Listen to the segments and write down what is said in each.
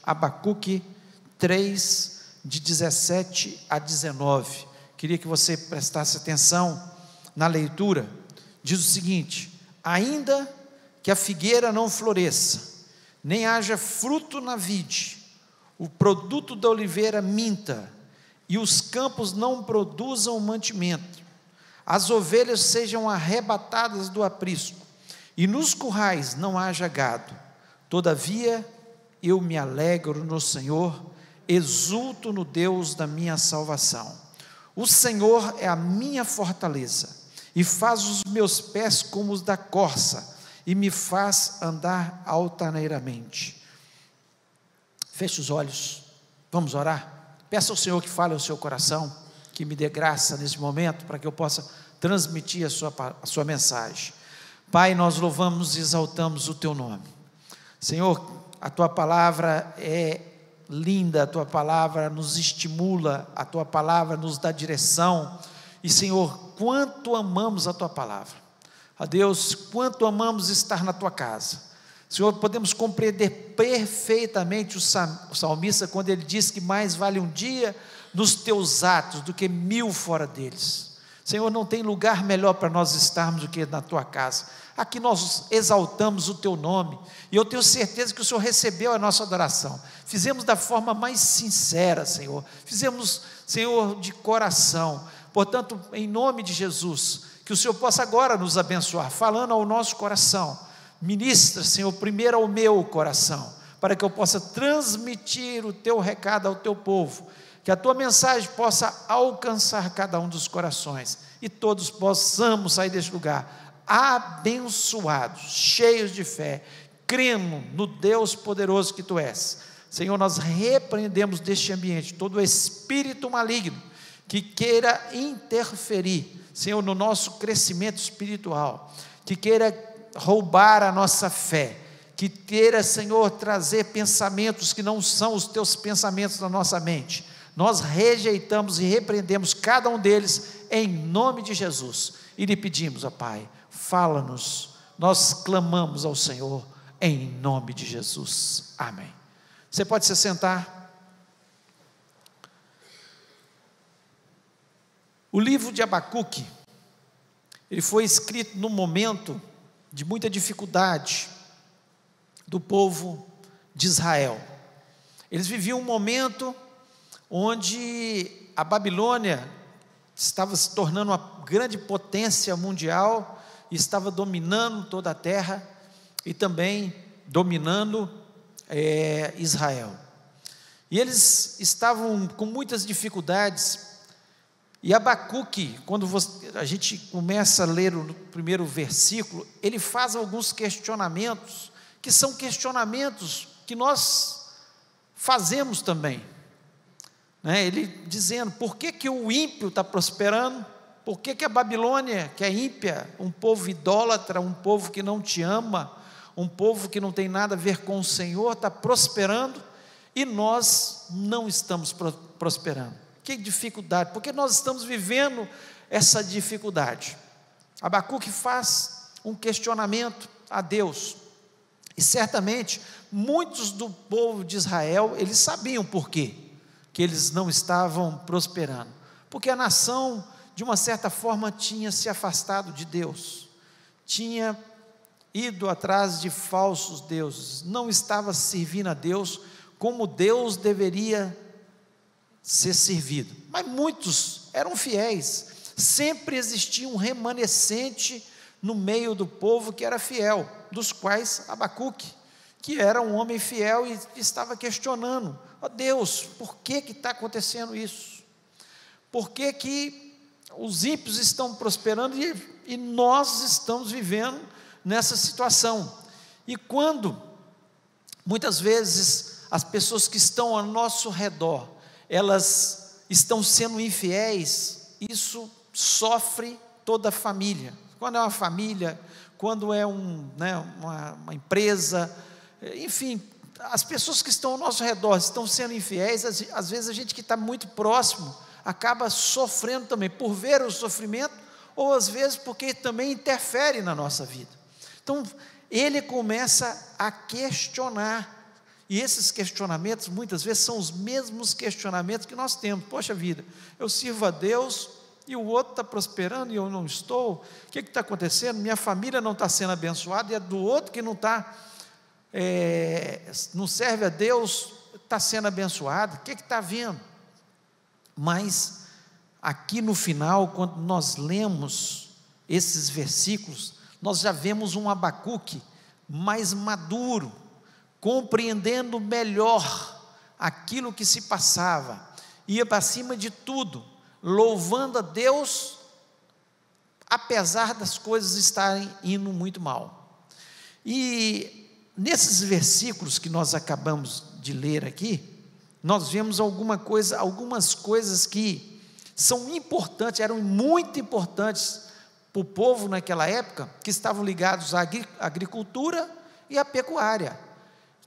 Abacuque 3, de 17 a 19. Queria que você prestasse atenção na leitura. Diz o seguinte: ainda que a figueira não floresça, nem haja fruto na vide, o produto da oliveira minta, e os campos não produzam mantimento, as ovelhas sejam arrebatadas do aprisco, e nos currais não haja gado, todavia eu me alegro no Senhor, exulto no Deus da minha salvação. O Senhor é a minha fortaleza, e faz os meus pés como os da corça, e me faz andar altaneiramente. Feche os olhos, vamos orar? Peça ao Senhor que fale ao seu coração, que me dê graça nesse momento, para que eu possa transmitir a sua mensagem. Pai, nós louvamos e exaltamos o teu nome. Senhor, a tua palavra é linda, a tua palavra nos estimula, a tua palavra nos dá direção, e Senhor, quanto amamos a tua palavra. A Deus, quanto amamos estar na tua casa. Senhor, podemos compreender perfeitamente o salmista, quando ele diz que mais vale um dia nos teus atos, do que 1000 fora deles. Senhor, não tem lugar melhor para nós estarmos do que na tua casa. Aqui nós exaltamos o teu nome, e eu tenho certeza que o Senhor recebeu a nossa adoração. Fizemos da forma mais sincera, Senhor, fizemos, Senhor, de coração. Portanto, em nome de Jesus, que o Senhor possa agora nos abençoar, falando ao nosso coração. Ministra, Senhor, primeiro ao meu coração, para que eu possa transmitir o teu recado ao teu povo, que a tua mensagem possa alcançar cada um dos corações, e todos possamos sair deste lugar abençoados, cheios de fé, crendo no Deus poderoso que tu és. Senhor, nós repreendemos deste ambiente todo espírito maligno que queira interferir, Senhor, no nosso crescimento espiritual, que queira roubar a nossa fé, que queira, Senhor, trazer pensamentos que não são os teus pensamentos na nossa mente. Nós rejeitamos e repreendemos cada um deles em nome de Jesus, e lhe pedimos, ó Pai, fala-nos, nós clamamos ao Senhor em nome de Jesus, amém. Você pode se sentar. O livro de Abacuque, ele foi escrito num momento de muita dificuldade do povo de Israel. Eles viviam um momento onde a Babilônia estava se tornando uma grande potência mundial, e estava dominando toda a terra, e também dominando Israel. E eles estavam com muitas dificuldades. E Abacuque, quando a gente começa a ler o primeiro versículo, ele faz alguns questionamentos, que são questionamentos que nós fazemos também, né? Ele dizendo, por que o ímpio está prosperando? Por que a Babilônia, que é ímpia, um povo idólatra, um povo que não te ama, um povo que não tem nada a ver com o Senhor, está prosperando, e nós não estamos prosperando? Que dificuldade, porque nós estamos vivendo essa dificuldade. Abacuque faz um questionamento a Deus, e certamente muitos do povo de Israel, eles sabiam por quê que eles não estavam prosperando, porque a nação, de uma certa forma, tinha se afastado de Deus, tinha ido atrás de falsos deuses, não estava servindo a Deus como Deus deveria ser servido. Mas muitos eram fiéis, sempre existia um remanescente no meio do povo que era fiel, dos quais Abacuque, que era um homem fiel, e estava questionando, ó Deus, por que está acontecendo isso? Por que os ímpios estão prosperando e nós estamos vivendo nessa situação? E quando muitas vezes as pessoas que estão ao nosso redor, elas estão sendo infiéis, isso sofre toda a família. Quando é uma família, quando é uma empresa, enfim, as pessoas que estão ao nosso redor estão sendo infiéis, às vezes a gente que está muito próximo acaba sofrendo também, por ver o sofrimento, ou às vezes porque também interfere na nossa vida. Então ele começa a questionar, E esses questionamentos, muitas vezes, são os mesmos questionamentos que nós temos. Poxa vida, eu sirvo a Deus e o outro está prosperando e eu não estou. O que está acontecendo? Minha família não está sendo abençoada e é do outro que não está, não serve a Deus, está sendo abençoado. O que está havendo? Mas, aqui no final, quando nós lemos esses versículos, nós já vemos um Abacuque mais maduro, compreendendo melhor aquilo que se passava, ia para cima de tudo, louvando a Deus, apesar das coisas estarem indo muito mal. E nesses versículos que nós acabamos de ler aqui, nós vemos algumas coisas que são importantes, eram muito importantes para o povo naquela época, que estavam ligados à agricultura e à pecuária,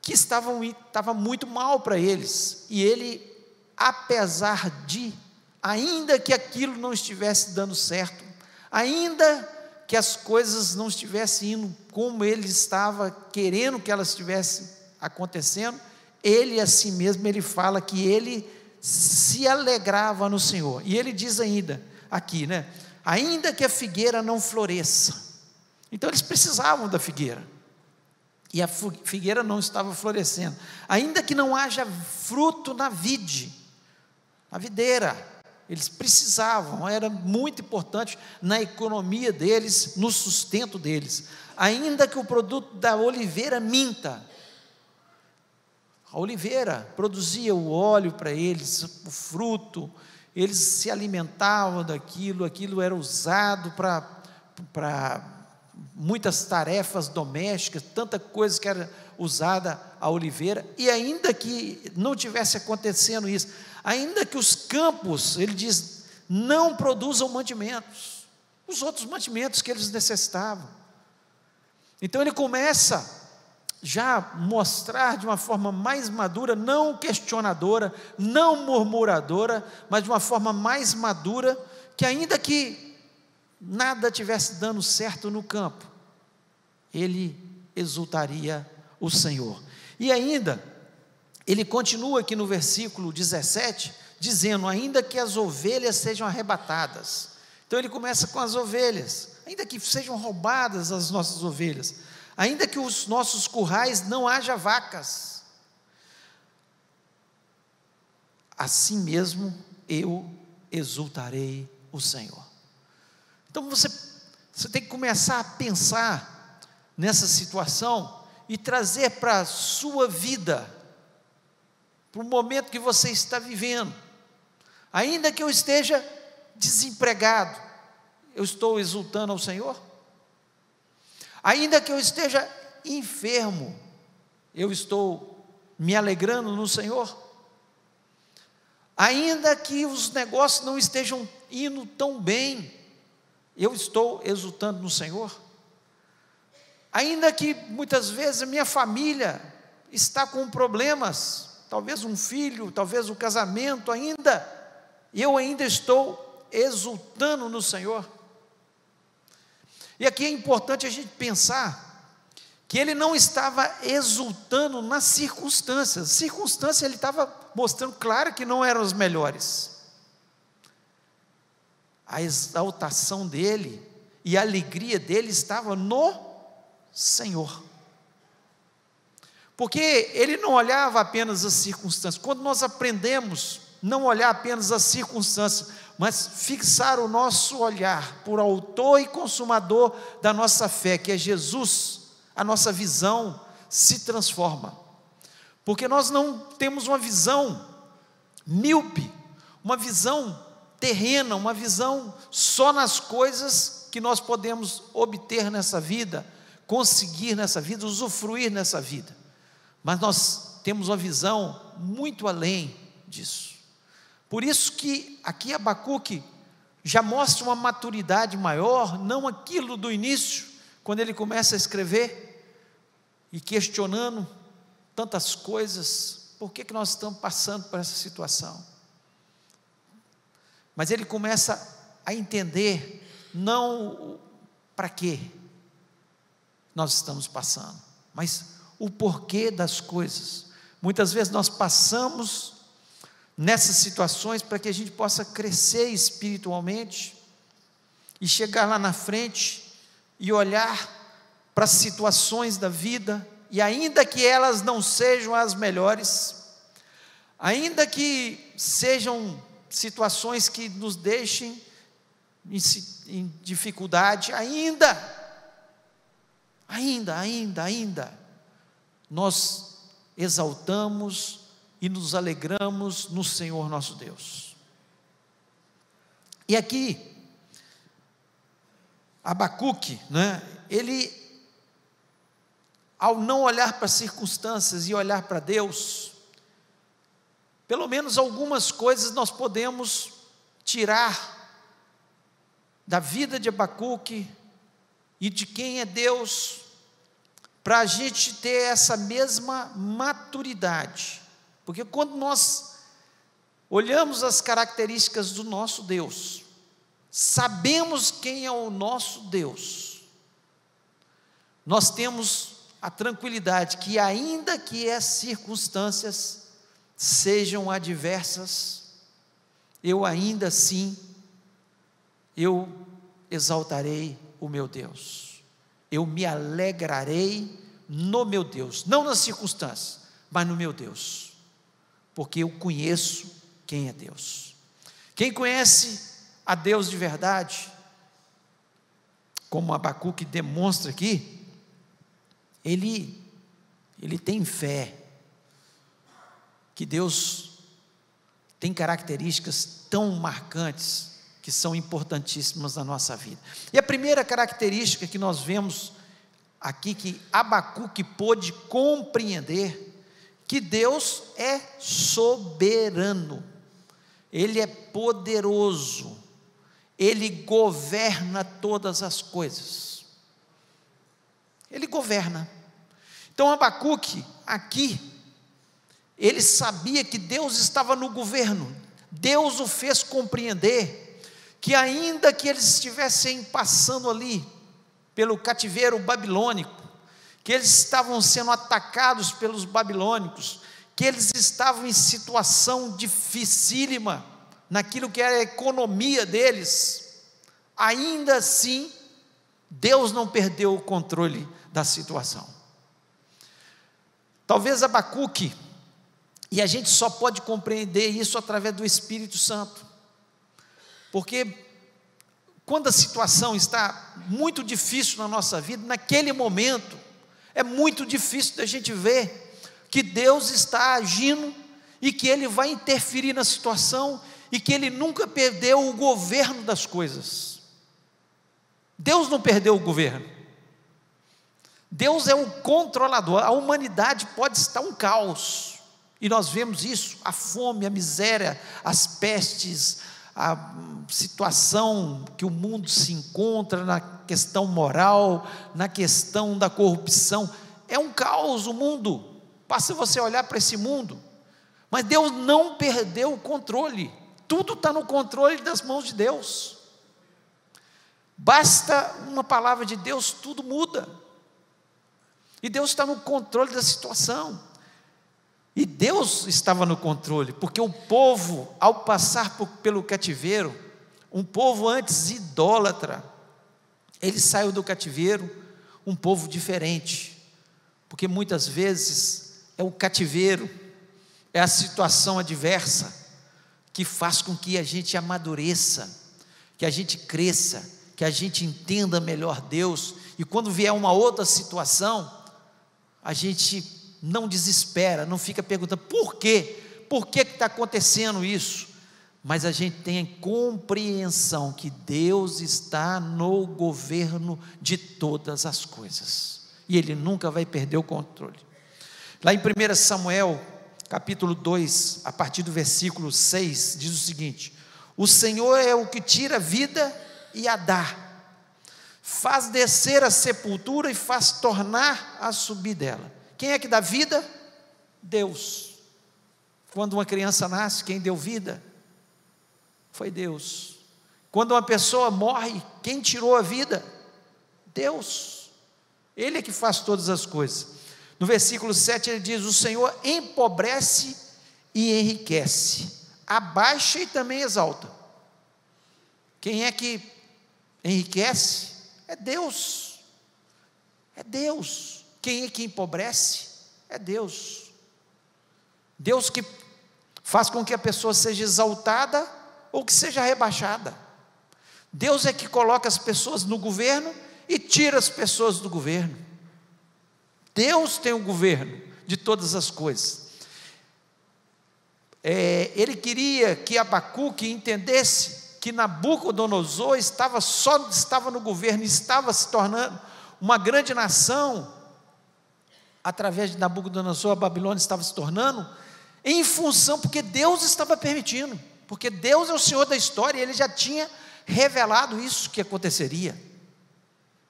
que estava muito mal para eles, e ele, apesar de, ainda que aquilo não estivesse dando certo, ainda que as coisas não estivessem indo como ele estava querendo que elas estivessem acontecendo, ele assim mesmo, ele fala que ele se alegrava no Senhor, e ele diz ainda, aqui, ainda que a figueira não floresça, então eles precisavam da figueira, e a figueira não estava florescendo, ainda que não haja fruto na vide, na videira, eles precisavam, era muito importante na economia deles, no sustento deles, ainda que o produto da oliveira minta, a oliveira produzia o óleo para eles, o fruto, eles se alimentavam daquilo, aquilo era usado para muitas tarefas domésticas, tanta coisa que era usada a oliveira, e ainda que não tivesse acontecendo isso, ainda que os campos, ele diz, não produzam mantimentos, os outros mantimentos que eles necessitavam, então ele começa já mostrar de uma forma mais madura, não questionadora, não murmuradora, mas de uma forma mais madura, que ainda que nada tivesse dando certo no campo, ele exultaria o Senhor. E ainda, ele continua aqui no versículo 17, dizendo, ainda que as ovelhas sejam arrebatadas, então ele começa com as ovelhas, ainda que sejam roubadas as nossas ovelhas, ainda que os nossos currais não haja vacas, assim mesmo eu exultarei o Senhor. Então você tem que começar a pensar nessa situação e trazer para a sua vida, para o momento que você está vivendo. Ainda que eu esteja desempregado, eu estou exultando ao Senhor? Ainda que eu esteja enfermo, eu estou me alegrando no Senhor? Ainda que os negócios não estejam indo tão bem, eu estou exultando no Senhor? Ainda que muitas vezes a minha família está com problemas, talvez um filho, talvez um casamento ainda, eu ainda estou exultando no Senhor? E aqui é importante a gente pensar que ele não estava exultando nas circunstâncias, ele estava mostrando claro que não eram as melhores. A exaltação dele e a alegria dele estava no Senhor, porque ele não olhava apenas as circunstâncias. Quando nós aprendemos não olhar apenas as circunstâncias, mas fixar o nosso olhar por autor e consumador da nossa fé, que é Jesus, a nossa visão se transforma, porque nós não temos uma visão míope, uma visão terrena, uma visão só nas coisas que nós podemos obter nessa vida, conseguir nessa vida, usufruir nessa vida, mas nós temos uma visão muito além disso. Por isso que aqui Abacuque já mostra uma maturidade maior, não aquilo do início, quando ele começa a escrever e questionando tantas coisas, por que nós estamos passando por essa situação? Mas ele começa a entender, não para quê nós estamos passando, mas o porquê das coisas, Muitas vezes nós passamos nessas situações para que a gente possa crescer espiritualmente e chegar lá na frente e olhar para as situações da vida, e ainda que elas não sejam as melhores, ainda que sejam situações que nos deixem em dificuldade, ainda, nós exaltamos e nos alegramos no Senhor nosso Deus. E aqui, Abacuque, ele, ao não olhar para as circunstâncias e olhar para Deus, pelo menos algumas coisas nós podemos tirar da vida de Abacuque e de quem é Deus, para a gente ter essa mesma maturidade, porque quando nós olhamos as características do nosso Deus, sabemos quem é o nosso Deus, nós temos a tranquilidade que, ainda que as circunstâncias sejam adversas, eu ainda assim, eu exaltarei o meu Deus, eu me alegrarei no meu Deus, não nas circunstâncias, mas no meu Deus, porque eu conheço quem é Deus. Quem conhece a Deus de verdade, como Abacuque demonstra aqui, ele tem fé, que Deus tem características tão marcantes, que são importantíssimas na nossa vida. E a primeira característica que nós vemos aqui, que Abacuque pôde compreender, que Deus é soberano, Ele é poderoso, Ele governa todas as coisas, Ele governa. Então Abacuque, aqui, ele sabia que Deus estava no governo, Deus o fez compreender, que ainda que eles estivessem passando ali, pelo cativeiro babilônico, que eles estavam sendo atacados pelos babilônicos, que eles estavam em situação dificílima, naquilo que era a economia deles, ainda assim, Deus não perdeu o controle da situação. Talvez Abacuque, e a gente só pode compreender isso através do Espírito Santo, porque quando a situação está muito difícil na nossa vida, naquele momento, é muito difícil da gente ver que Deus está agindo, e que Ele vai interferir na situação, e que Ele nunca perdeu o governo das coisas. Deus não perdeu o governo, Deus é o controlador. A humanidade pode estar um caos, e nós vemos isso, a fome, a miséria, as pestes, a situação que o mundo se encontra, na questão moral, na questão da corrupção, é um caos o mundo, basta você olhar para esse mundo, mas Deus não perdeu o controle, tudo está no controle das mãos de Deus, basta uma palavra de Deus, tudo muda, e Deus está no controle da situação. E Deus estava no controle, porque o povo, ao passar pelo cativeiro, um povo antes idólatra, ele saiu do cativeiro, um povo diferente, porque muitas vezes é o cativeiro, é a situação adversa, que faz com que a gente amadureça, que a gente cresça, que a gente entenda melhor Deus, e quando vier uma outra situação, a gente não desespera, não fica perguntando por quê? Por que está acontecendo isso? Mas a gente tem a compreensão que Deus está no governo de todas as coisas, e Ele nunca vai perder o controle. Lá em 1 Samuel, capítulo 2, a partir do versículo 6, diz o seguinte: o Senhor é o que tira a vida e a dá, faz descer a sepultura e faz tornar a subir dela. Quem é que dá vida? Deus. Quando uma criança nasce, quem deu vida? Foi Deus. Quando uma pessoa morre, quem tirou a vida? Deus. Ele é que faz todas as coisas. No versículo 7 ele diz: o Senhor empobrece e enriquece, abaixa e também exalta. Quem é que enriquece? É Deus. É Deus. Quem é que empobrece? É Deus. Deus que faz com que a pessoa seja exaltada ou que seja rebaixada. Deus é que coloca as pessoas no governo e tira as pessoas do governo. Deus tem o governo de todas as coisas. Ele queria que Abacuque entendesse que Nabucodonosor estava no governo, estava se tornando uma grande nação. Através de Nabucodonosor, a Babilônia estava se tornando, em função, porque Deus estava permitindo, porque Deus é o Senhor da história, e Ele já tinha revelado isso que aconteceria.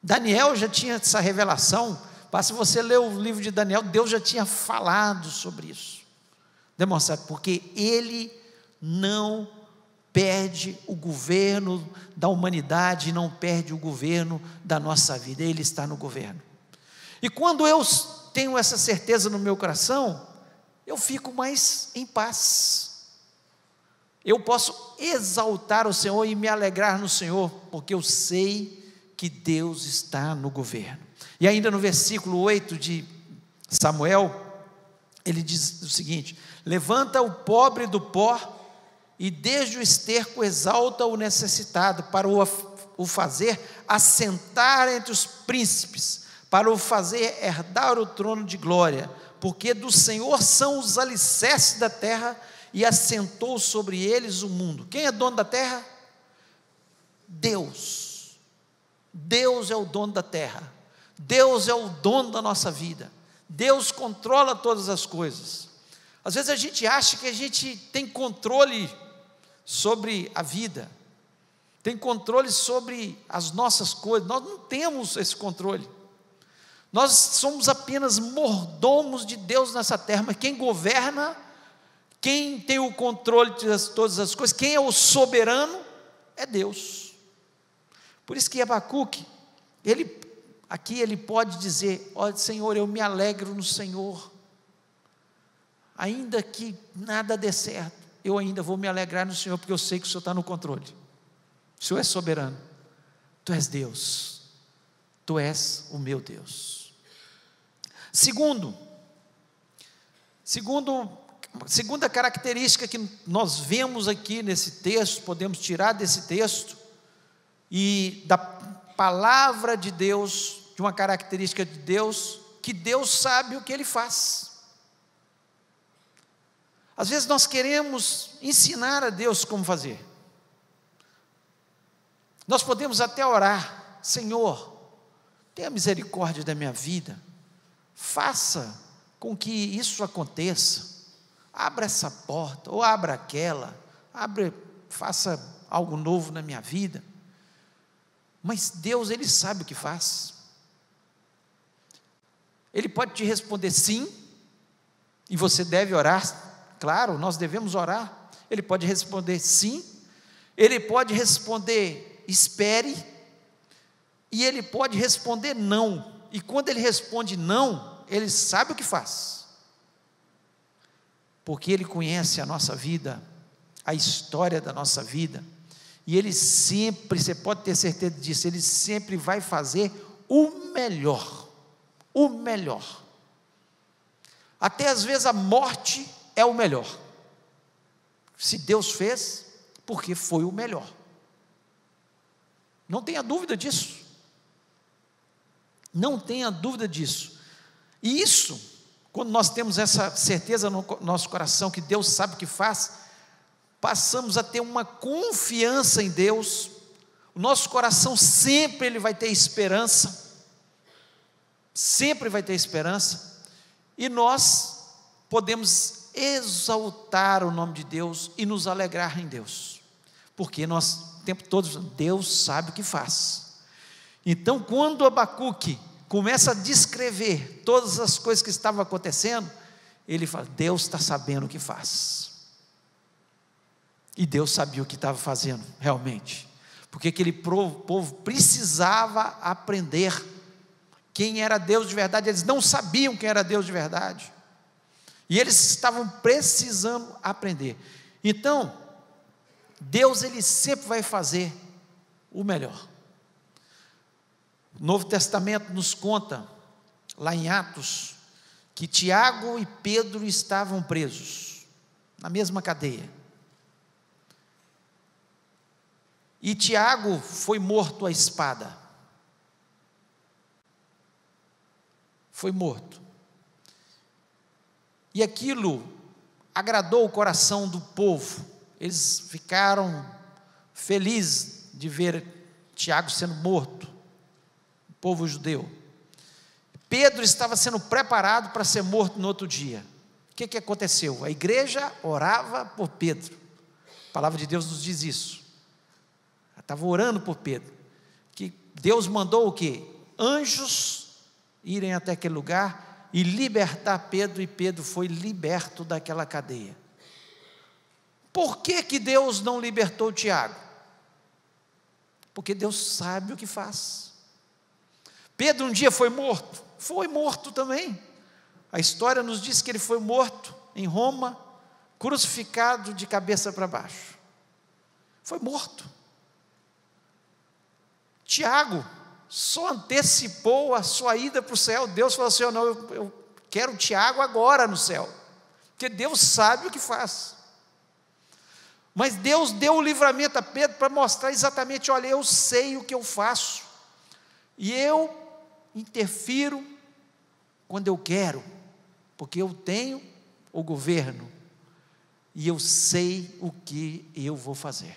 Daniel já tinha essa revelação. Basta você ler o livro de Daniel, Deus já tinha falado sobre isso, demonstrado, porque Ele não perde o governo da humanidade, não perde o governo da nossa vida, Ele está no governo. E quando eu tenho essa certeza no meu coração, eu fico mais em paz. Eu posso exaltar o Senhor e me alegrar no Senhor, porque eu sei que Deus está no governo. E ainda no versículo 8 de Samuel, ele diz o seguinte: levanta o pobre do pó, e desde o esterco exalta o necessitado, para o fazer assentar entre os príncipes, para o fazer herdar o trono de glória, porque do Senhor são os alicerces da terra, e assentou sobre eles o mundo. Quem é dono da terra? Deus. Deus é o dono da terra, Deus é o dono da nossa vida, Deus controla todas as coisas. Às vezes a gente acha que a gente tem controle sobre a vida, tem controle sobre as nossas coisas. Nós não temos esse controle. Nós somos apenas mordomos de Deus nessa terra, mas quem governa, quem tem o controle de todas as coisas, quem é o soberano, é Deus. Por isso que Abacuque, aqui ele pode dizer: ó Senhor, eu me alegro no Senhor, ainda que nada dê certo, eu ainda vou me alegrar no Senhor, porque eu sei que o Senhor está no controle, o Senhor é soberano, Tu és Deus, Tu és o meu Deus. Segunda característica que nós vemos aqui nesse texto, podemos tirar desse texto, e da palavra de Deus, de uma característica de Deus, que Deus sabe o que Ele faz. Às vezes nós queremos ensinar a Deus como fazer. Nós podemos até orar: Senhor, tenha misericórdia da minha vida, faça com que isso aconteça, abra essa porta, ou abra aquela, faça algo novo na minha vida. Mas Deus, Ele sabe o que faz. Ele pode te responder sim, e você deve orar. Claro, nós devemos orar. Ele pode responder sim, Ele pode responder espere, e Ele pode responder não. E quando Ele responde não, Ele sabe o que faz, porque Ele conhece a nossa vida, a história da nossa vida, e Ele sempre, você pode ter certeza disso, Ele sempre vai fazer o melhor, o melhor. Até às vezes a morte é o melhor. Se Deus fez, porque foi o melhor. Não tenha dúvida disso. Não tenha dúvida disso. E isso, quando nós temos essa certeza no nosso coração, que Deus sabe o que faz, passamos a ter uma confiança em Deus. O nosso coração sempre ele vai ter esperança. Sempre vai ter esperança. E nós podemos exaltar o nome de Deus e nos alegrar em Deus, porque nós, o tempo todo, Deus sabe o que faz. Então, quando Abacuque começa a descrever todas as coisas que estavam acontecendo, ele fala: Deus está sabendo o que faz. E Deus sabia o que estava fazendo realmente, porque aquele povo precisava aprender quem era Deus de verdade, eles não sabiam quem era Deus de verdade, e eles estavam precisando aprender. Então, Deus, Ele sempre vai fazer o melhor. O Novo Testamento nos conta, lá em Atos, que Tiago e Pedro estavam presos, na mesma cadeia, e Tiago foi morto à espada, foi morto, e aquilo agradou o coração do povo, eles ficaram felizes de ver Tiago sendo morto, o povo judeu. Pedro estava sendo preparado para ser morto no outro dia. O que aconteceu? A igreja orava por Pedro, a palavra de Deus nos diz isso, ela estava orando por Pedro, que Deus mandou o quê? Anjos irem até aquele lugar e libertar Pedro, e Pedro foi liberto daquela cadeia. Por que Deus não libertou Tiago? Porque Deus sabe o que faz. Pedro um dia foi morto também. A história nos diz que ele foi morto em Roma, crucificado de cabeça para baixo. Foi morto. Tiago só antecipou a sua ida para o céu. Deus falou assim: não, eu quero Tiago agora no céu, porque Deus sabe o que faz. Mas Deus deu o livramento a Pedro para mostrar exatamente: olha, eu sei o que eu faço, e eu interfiro quando eu quero, porque eu tenho o governo, e eu sei o que eu vou fazer.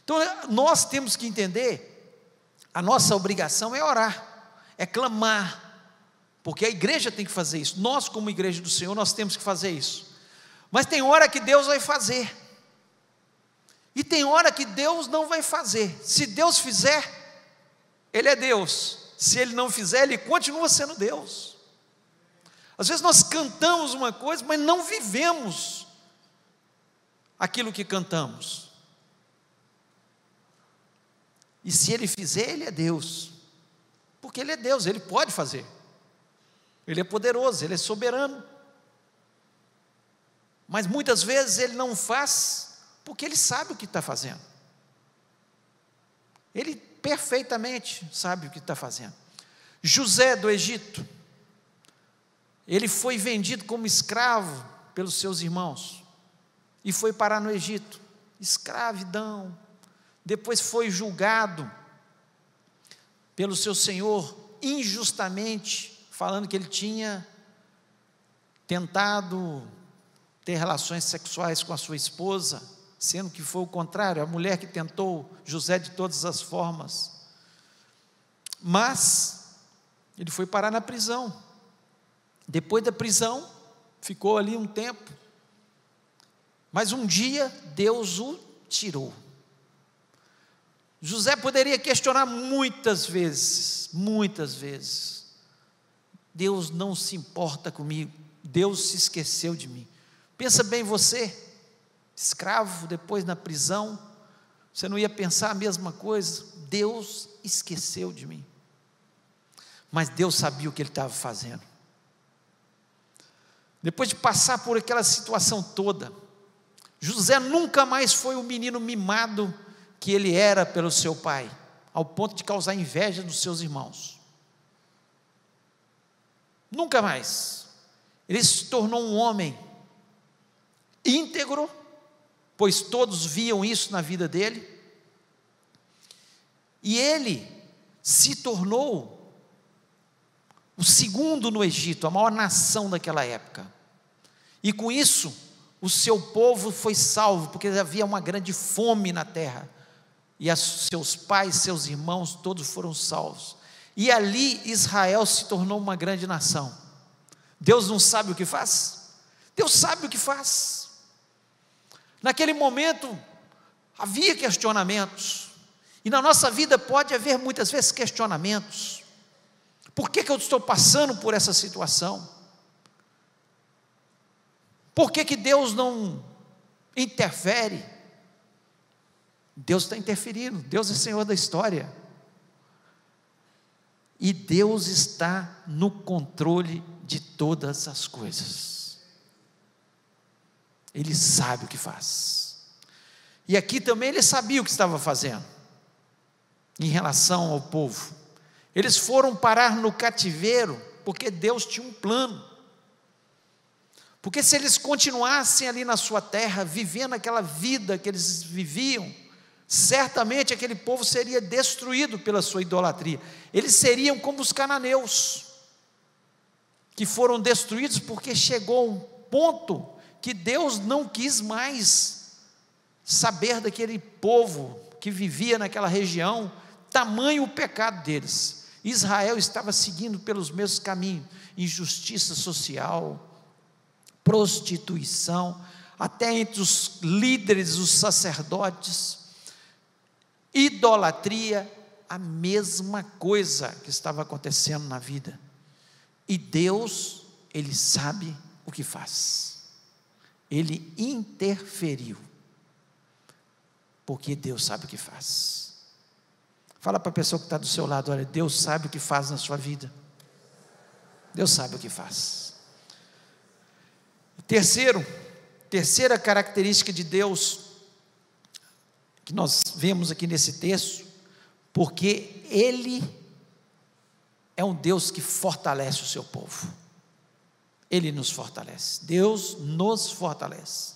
Então nós temos que entender, a nossa obrigação é orar, é clamar, porque a igreja tem que fazer isso, nós como igreja do Senhor, nós temos que fazer isso. Mas tem hora que Deus vai fazer, e tem hora que Deus não vai fazer. Se Deus fizer, Ele é Deus. Se Ele não fizer, Ele continua sendo Deus. Às vezes nós cantamos uma coisa, mas não vivemos aquilo que cantamos. E se Ele fizer, Ele é Deus, porque Ele é Deus, Ele pode fazer, Ele é poderoso, Ele é soberano. Mas muitas vezes Ele não faz, porque Ele sabe o que está fazendo. Ele perfeitamente sabe o que está fazendo. José do Egito, ele foi vendido como escravo pelos seus irmãos, e foi parar no Egito, escravidão. Depois foi julgado pelo seu senhor, injustamente, falando que ele tinha tentado ter relações sexuais com a sua esposa, sendo que foi o contrário, a mulher que tentou José de todas as formas. Mas ele foi parar na prisão. Depois da prisão, ficou ali um tempo, mas um dia Deus o tirou. José poderia questionar muitas vezes, Deus não se importa comigo, Deus se esqueceu de mim. Pensa bem você, escravo, depois na prisão, você não ia pensar a mesma coisa? Deus esqueceu de mim. Mas Deus sabia o que Ele estava fazendo. Depois de passar por aquela situação toda, José nunca mais foi o menino mimado que ele era pelo seu pai, ao ponto de causar inveja dos seus irmãos. Nunca mais. Ele se tornou um homem íntegro, pois todos viam isso na vida dele, e ele se tornou o segundo no Egito, a maior nação daquela época, e com isso o seu povo foi salvo, porque havia uma grande fome na terra, e seus pais, seus irmãos, todos foram salvos, e ali Israel se tornou uma grande nação. Deus não sabe o que faz? Deus sabe o que faz. Naquele momento havia questionamentos, e na nossa vida pode haver muitas vezes questionamentos. Por que eu estou passando por essa situação? Por que Deus não interfere? Deus está interferindo, Deus é Senhor da história. e Deus está no controle de todas as coisas. Ele sabe o que faz. E aqui também ele sabia o que estava fazendo em relação ao povo. Eles foram parar no cativeiro porque Deus tinha um plano. Porque se eles continuassem ali na sua terra, vivendo aquela vida que eles viviam, certamente aquele povo seria destruído pela sua idolatria. Eles seriam como os cananeus, que foram destruídos porque chegou um ponto que Deus não quis mais saber daquele povo que vivia naquela região, tamanho o pecado deles. Israel estava seguindo pelos mesmos caminhos, injustiça social, prostituição, até entre os líderes, os sacerdotes, idolatria, a mesma coisa que estava acontecendo na vida. E Deus, Ele sabe o que faz. Ele interferiu, porque Deus sabe o que faz. Fala para a pessoa que está do seu lado: olha, Deus sabe o que faz na sua vida. Deus sabe o que faz. Terceira característica de Deus, que nós vemos aqui nesse texto, porque Ele é um Deus que fortalece o seu povo. Ele nos fortalece. Deus nos fortalece.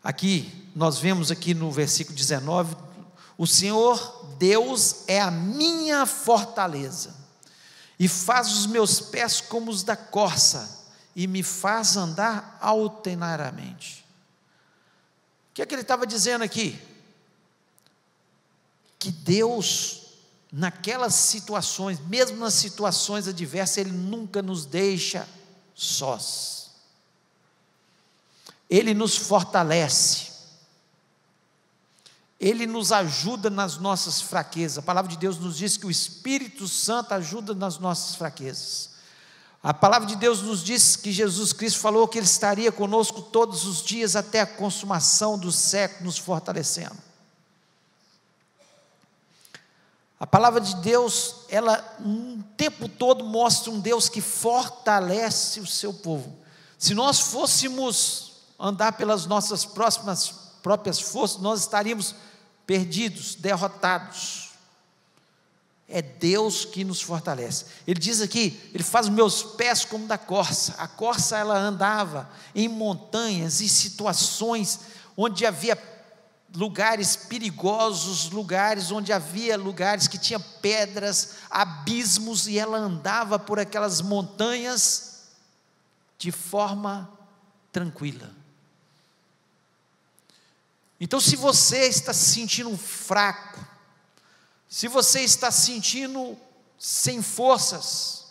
Aqui, nós vemos aqui no versículo 19, o Senhor Deus é a minha fortaleza, e faz os meus pés como os da corça, e me faz andar altaneiramente. O que é que ele estava dizendo aqui? Que Deus, naquelas situações, mesmo nas situações adversas, Ele nunca nos deixa sós. Ele nos fortalece, Ele nos ajuda nas nossas fraquezas. A palavra de Deus nos diz que o Espírito Santo ajuda nas nossas fraquezas. A palavra de Deus nos diz que Jesus Cristo falou que Ele estaria conosco todos os dias até a consumação do século, nos fortalecendo. A palavra de Deus, ela o tempo todo mostra um Deus que fortalece o seu povo. Se nós fôssemos andar pelas nossas próprias forças, nós estaríamos perdidos, derrotados. É Deus que nos fortalece. Ele diz aqui, Ele faz os meus pés como da corça. A corça, ela andava em montanhas e situações onde havia lugares perigosos, lugares onde havia lugares que tinha pedras, abismos, e ela andava por aquelas montanhas de forma tranquila. Então, se você está se sentindo fraco, se você está se sentindo sem forças,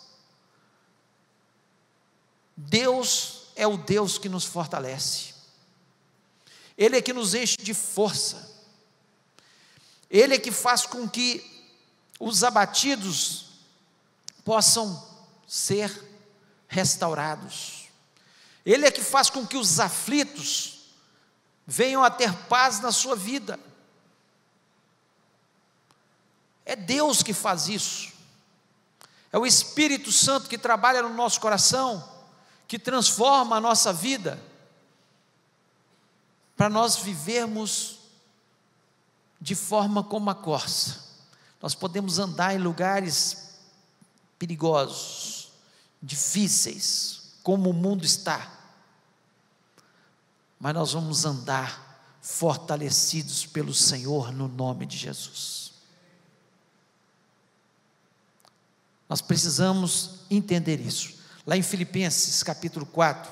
Deus é o Deus que nos fortalece. Ele é que nos enche de força. Ele é que faz com que os abatidos possam ser restaurados. Ele é que faz com que os aflitos venham a ter paz na sua vida. É Deus que faz isso. É o Espírito Santo que trabalha no nosso coração, que transforma a nossa vida, para nós vivermos de forma como a corça. Nós podemos andar em lugares perigosos, difíceis, como o mundo está, mas nós vamos andar fortalecidos pelo Senhor no nome de Jesus. Nós precisamos entender isso. Lá em Filipenses capítulo 4,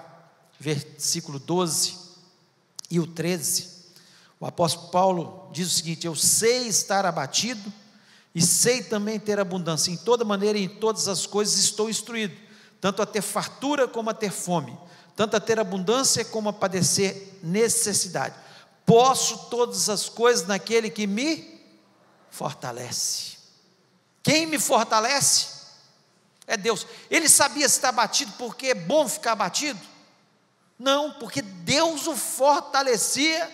versículo 12 e o 13, o apóstolo Paulo diz o seguinte: eu sei estar abatido e sei também ter abundância, em toda maneira e em todas as coisas estou instruído, tanto a ter fartura como a ter fome, tanto a ter abundância como a padecer necessidade. Posso todas as coisas naquele que me fortalece. Quem me fortalece? É Deus. Ele sabia estar abatido porque é bom ficar abatido? Não, porque Deus o fortalecia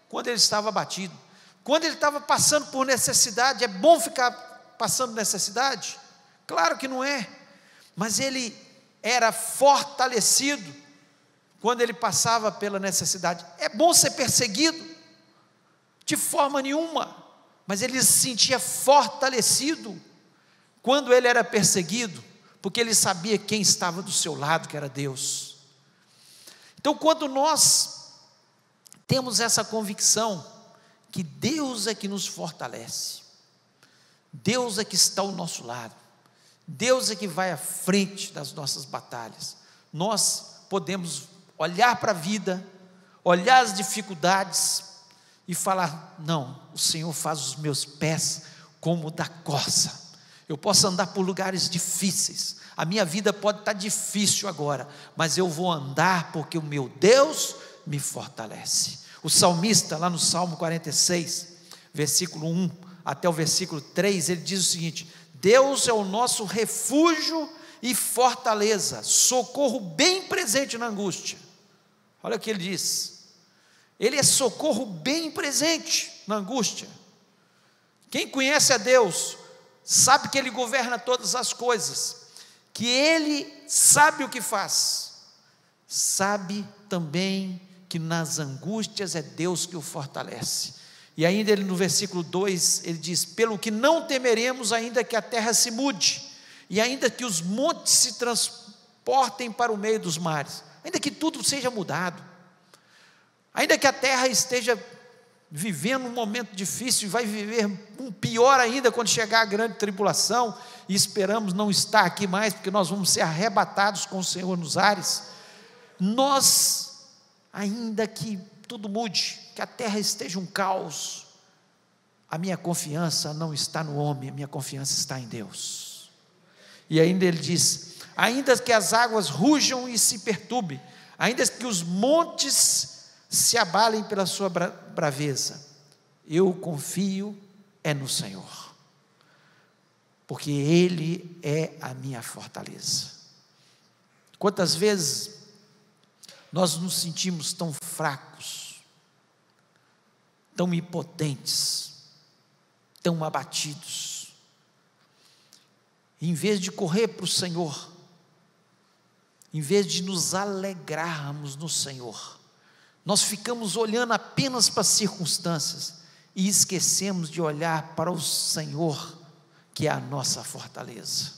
quando ele estava abatido. Quando ele estava passando por necessidade, é bom ficar passando necessidade? Claro que não é, mas ele era fortalecido quando ele passava pela necessidade. É bom ser perseguido? De forma nenhuma, mas ele se sentia fortalecido quando ele era perseguido, porque ele sabia quem estava do seu lado, que era Deus. Então, quando nós temos essa convicção que Deus é que nos fortalece, Deus é que está ao nosso lado, Deus é que vai à frente das nossas batalhas, nós podemos olhar para a vida, olhar as dificuldades e falar: não, o Senhor faz os meus pés como da corça. Eu posso andar por lugares difíceis, a minha vida pode estar difícil agora, mas eu vou andar porque o meu Deus me fortalece. O salmista, lá no Salmo 46, versículo 1 até o versículo 3, ele diz o seguinte: Deus é o nosso refúgio e fortaleza, socorro bem presente na angústia. Olha o que ele diz, ele é socorro bem presente na angústia. Quem conhece a Deus, sabe que Ele governa todas as coisas, que Ele sabe o que faz, sabe também que nas angústias é Deus que o fortalece. E ainda ele no versículo 2, ele diz: pelo que não temeremos, ainda que a terra se mude, e ainda que os montes se transportem para o meio dos mares, ainda que tudo seja mudado, ainda que a terra esteja vivendo um momento difícil, vai viver um pior ainda quando chegar a grande tribulação, e esperamos não estar aqui mais, porque nós vamos ser arrebatados com o Senhor nos ares. Nós, ainda que tudo mude, que a terra esteja um caos, a minha confiança não está no homem, a minha confiança está em Deus. E ainda ele diz: ainda que as águas rujam e se perturbem, ainda que os montes se abalem pela sua braveza, eu confio no Senhor, porque Ele é a minha fortaleza. Quantas vezes nós nos sentimos tão fracos, tão impotentes, tão abatidos, em vez de correr para o Senhor, em vez de nos alegrarmos no Senhor, nós ficamos olhando apenas para as circunstâncias e esquecemos de olhar para o Senhor, que é a nossa fortaleza.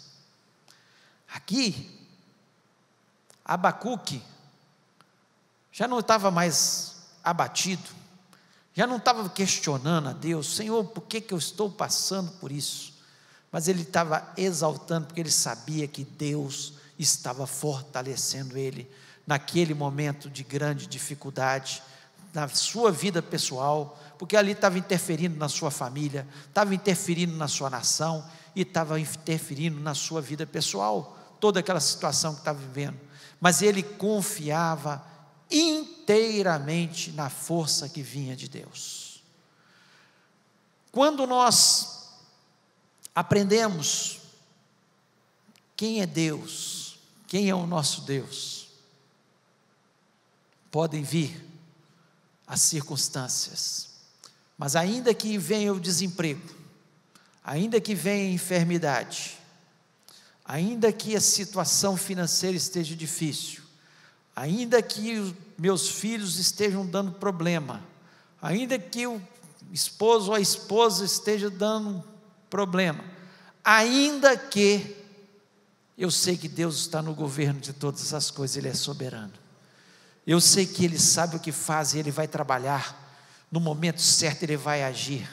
Aqui, Abacuque já não estava mais abatido, já não estava questionando a Deus: Senhor, por que eu estou passando por isso? Mas ele estava exaltando, porque ele sabia que Deus estava fortalecendo ele naquele momento de grande dificuldade, na sua vida pessoal, porque ali estava interferindo na sua família, estava interferindo na sua nação, e estava interferindo na sua vida pessoal, toda aquela situação que estava vivendo, mas ele confiava inteiramente na força que vinha de Deus. Quando nós aprendemos quem é Deus, quem é o nosso Deus, podem vir as circunstâncias, mas ainda que venha o desemprego, ainda que venha a enfermidade, ainda que a situação financeira esteja difícil, ainda que os meus filhos estejam dando problema, ainda que o esposo ou a esposa esteja dando problema, ainda que eu sei que Deus está no governo de todas as coisas, Ele é soberano, eu sei que Ele sabe o que faz e Ele vai trabalhar, no momento certo Ele vai agir,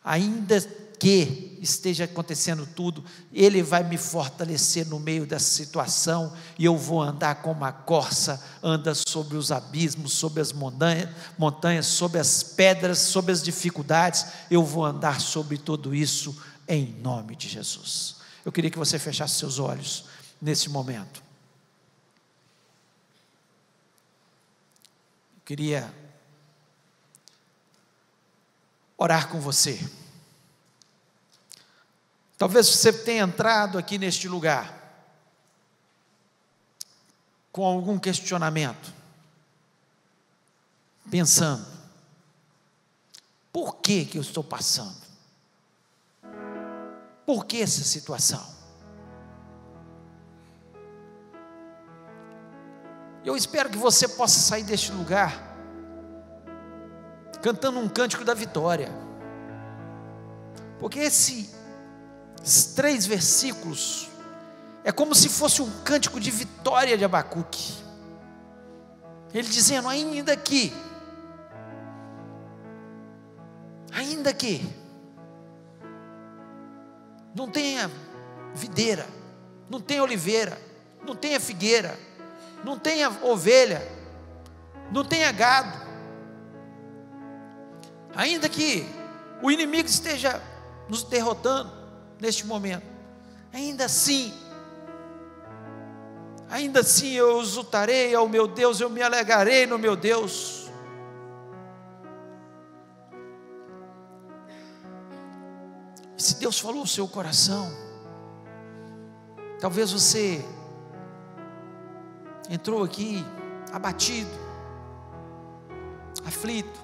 ainda que esteja acontecendo tudo, Ele vai me fortalecer no meio dessa situação, e eu vou andar como a corça anda sobre os abismos, sobre as montanhas, sobre as pedras, sobre as dificuldades, eu vou andar sobre tudo isso, em nome de Jesus. Eu queria que você fechasse seus olhos, nesse momento. Eu queria orar com você. Talvez você tenha entrado aqui neste lugar com algum questionamento, pensando: por que eu estou passando? Por que essa situação? Eu espero que você possa sair deste lugar cantando um cântico da vitória, porque esses 3 versículos é como se fosse um cântico de vitória de Abacuque. Ele dizendo: ainda que não tenha videira, não tenha oliveira, não tenha figueira, não tenha ovelha, não tenha gado, ainda que o inimigo esteja nos derrotando neste momento, ainda assim eu exultarei ao meu Deus, eu me alegrarei no meu Deus. E se Deus falou o seu coração, talvez você entrou aqui abatido, aflito,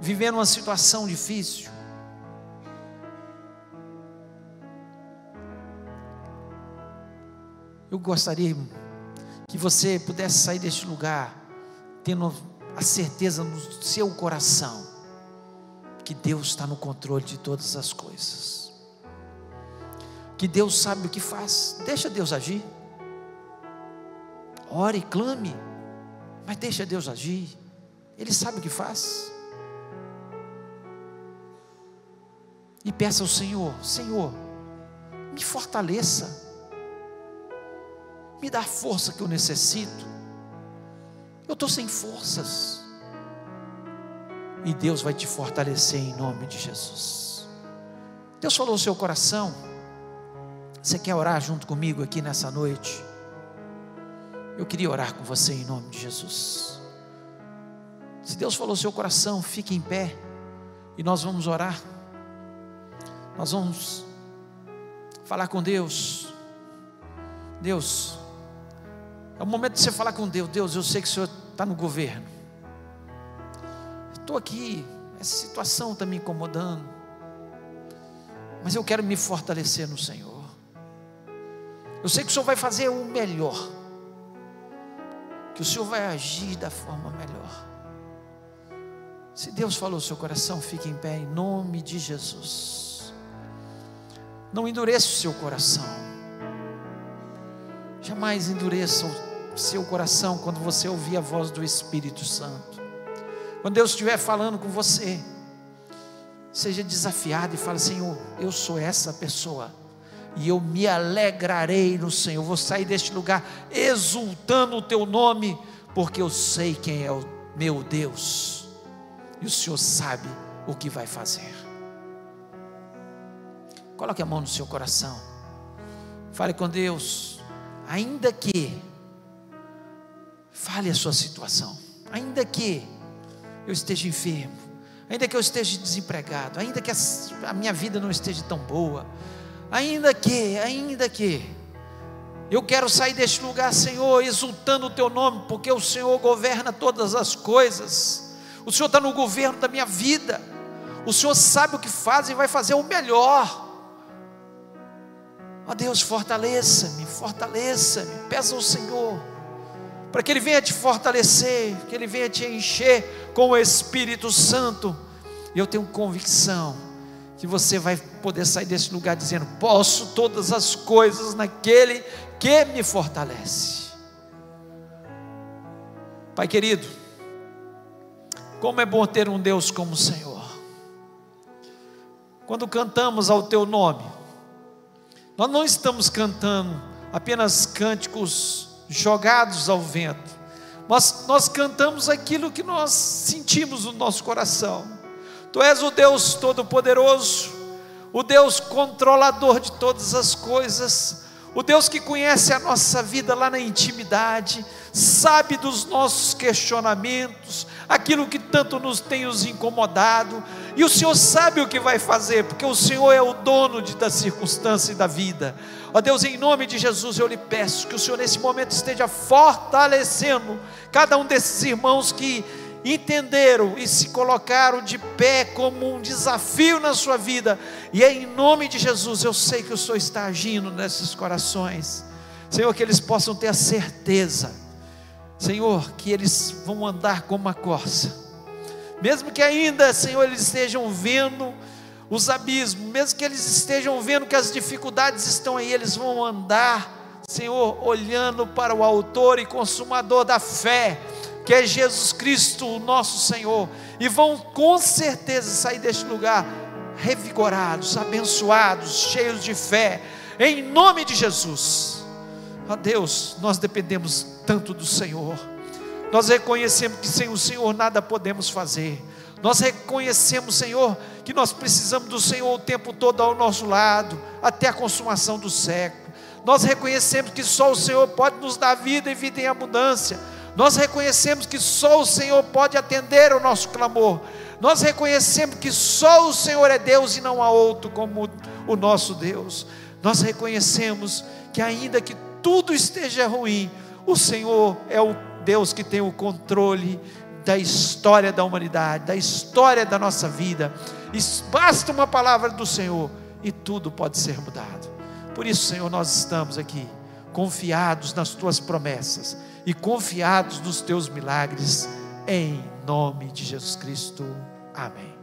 vivendo uma situação difícil. Eu gostaria que você pudesse sair deste lugar tendo a certeza no seu coração que Deus está no controle de todas as coisas, que Deus sabe o que faz. Deixa Deus agir, ore, clame, mas deixa Deus agir. Ele sabe o que faz. E peça ao Senhor: Senhor, me fortaleça, me dá a força que eu necessito, eu estou sem forças, e Deus vai te fortalecer em nome de Jesus. Deus falou no seu coração, você quer orar junto comigo aqui nessa noite? Eu queria orar com você em nome de Jesus. Se Deus falou no seu coração, fique em pé, e nós vamos orar, nós vamos falar com Deus. Deus, é o momento de você falar com Deus. Deus, eu sei que o Senhor está no governo, estou aqui, essa situação está me incomodando, mas eu quero me fortalecer no Senhor. Eu sei que o Senhor vai fazer o melhor, que o Senhor vai agir da forma melhor. Se Deus falou no seu coração, fique em pé em nome de Jesus. Não endureça o seu coração, jamais endureça o seu coração quando você ouvir a voz do Espírito Santo. Quando Deus estiver falando com você, seja desafiado e fale: Senhor, eu sou essa pessoa, e eu me alegrarei no Senhor, vou sair deste lugar exultando o teu nome, porque eu sei quem é o meu Deus, e o Senhor sabe o que vai fazer. Coloque a mão no seu coração, fale com Deus, ainda que fale a sua situação, ainda que eu esteja enfermo, ainda que eu esteja desempregado, ainda que a minha vida não esteja tão boa, ainda que eu quero sair deste lugar, Senhor, exultando o teu nome, porque o Senhor governa todas as coisas, o Senhor está no governo da minha vida, o Senhor sabe o que faz e vai fazer o melhor. Ó Deus, fortaleça-me, peça ao Senhor, para que Ele venha te fortalecer, que Ele venha te encher com o Espírito Santo. E eu tenho convicção que você vai poder sair desse lugar dizendo: posso todas as coisas naquele que me fortalece. Pai querido, como é bom ter um Deus como o Senhor. Quando cantamos ao teu nome, nós não estamos cantando apenas cânticos jogados ao vento, mas nós cantamos aquilo que nós sentimos no nosso coração. Tu és o Deus Todo-Poderoso, o Deus controlador de todas as coisas, o Deus que conhece a nossa vida lá na intimidade, sabe dos nossos questionamentos, aquilo que tanto nos tem nos incomodado, e o Senhor sabe o que vai fazer, porque o Senhor é o dono da circunstância e da vida. Ó Deus, em nome de Jesus eu lhe peço que o Senhor nesse momento esteja fortalecendo cada um desses irmãos que entenderam e se colocaram de pé como um desafio na sua vida, e em nome de Jesus eu sei que o Senhor está agindo nesses corações, Senhor, que eles possam ter a certeza Senhor, que eles vão andar como uma corça, mesmo que ainda, Senhor, eles estejam vendo os abismos, mesmo que eles estejam vendo que as dificuldades estão aí, eles vão andar, Senhor, olhando para o autor e consumador da fé, que é Jesus Cristo, o nosso Senhor, e vão com certeza sair deste lugar revigorados, abençoados, cheios de fé, em nome de Jesus. Ó Deus, nós dependemos tanto do Senhor, nós reconhecemos que sem o Senhor nada podemos fazer, nós reconhecemos, Senhor, que nós precisamos do Senhor o tempo todo ao nosso lado, até a consumação do século. Nós reconhecemos que só o Senhor pode nos dar vida e vida em abundância. Nós reconhecemos que só o Senhor pode atender ao nosso clamor. Nós reconhecemos que só o Senhor é Deus e não há outro como o nosso Deus. Nós reconhecemos que ainda que tudo esteja ruim, o Senhor é o Deus que tem o controle da história da humanidade, da história da nossa vida. E basta uma palavra do Senhor e tudo pode ser mudado. Por isso, Senhor, nós estamos aqui confiados nas tuas promessas e confiados nos teus milagres, em nome de Jesus Cristo, amém.